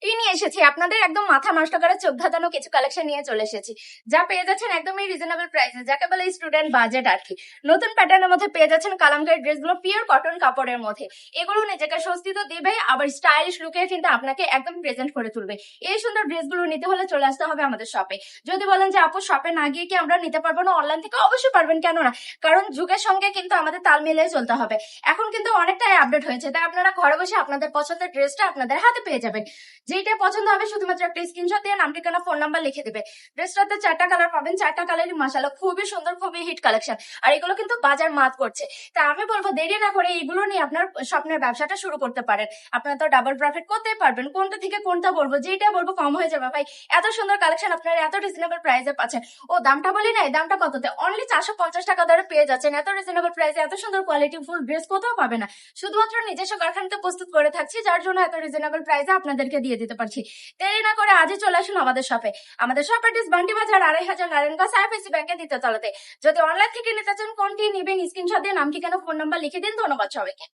এই নিয়ে এসেছি আপনাদের একদম মাথা নষ্ট করা চোখ ধাঁধানো কিছু কালেকশন নিয়ে চলে এসেছি, যা পেয়ে যাচ্ছেন একদমই রিজনেবল প্রাইসে, যাকে বলে স্টুডেন্ট বাজেট আর কি। নতুন প্যাটার্নের মধ্যে পেয়ে যাচ্ছেন কালামকারী ড্রেসগুলো পিওর কটন কাপড়ের মধ্যে। এগুলো নিজেকে স্বস্তি তো দিবে, আবার স্টাইলিশ লুকে কিন্তু আপনাকে একদম প্রেজেন্ট করে তুলবে। এই সুন্দর ড্রেসগুলো নিতে হলে চলে আসতে হবে আমাদের শপে। যদি বলেন যে আপু শপে না গিয়ে কি আমরা নিতে পারবো না, অনলাইন থেকে অবশ্যই পারবেন, কেন না। কারণ যুগের সঙ্গে কিন্তু আমাদের তাল মিলিয়ে চলতে হবে। এখন কিন্তু অনেকটাই আপডেট হয়েছে, তাই আপনারা ঘরে বসে আপনাদের পছন্দের ড্রেসটা আপনাদের হাতে পেয়ে যাবেন। যেটা পছন্দ হবে শুধুমাত্র একটা স্ক্রিনশট দিয়ে নাম ঠিকানা ফোন নাম্বার লিখে দিবে। ড্রেসটাতে 4টা কালার পাবেন, 4টা কালারই মাশাআল্লাহ খুবই সুন্দর, খুবই হিট কালেকশন। আর এগুলো কিন্তু বাজার মাত করছে। তা আমি বলবো দেরি না করে এগুলো নিয়ে আপনার স্বপ্নের ব্যবসাটা শুরু করতে পারেন। আপনারা তো ডাবল প্রফিট করতেই পারবেন। কোনটা থেকে কোনটা বলবো, যেটা বলবো কম হয়ে যাবে ভাই। এত সুন্দর কালেকশন আপনারা এত রিজনেবল প্রাইসে পাচ্ছেন। ও দামটা বলি নাই, দামটা কততে? অনলি 450 টাকা দরে পেয়ে যাচ্ছেন এত রিজনেবল প্রাইসে এত সুন্দর কোয়ালিটি ফুল ড্রেস কোথাও পাবে না। শুধুমাত্র নিজস্ব কারখানাতে প্রস্তুত করে থাকছি, যার জন্য এত রিজনেবল প্রাইসে আপনাদেরকে দিয়ে দিতে পারছি। দেরি না করে আজই চলে আসুন আমাদের শপে। আমাদের শপ অ্যাড্রেস বান্টি বাজার 2,500 নারায়ণগঞ্জ আইএফএসি ব্যাংকের দ্বিতীয় তলাতে। যদি অনলাইন থেকে নিতে চান কোনটি নেবেন স্ক্রিনশট দিয়ে নাম ঠিকানা ফোন নাম্বার লিখে দিন। ধন্যবাদ সবাইকে।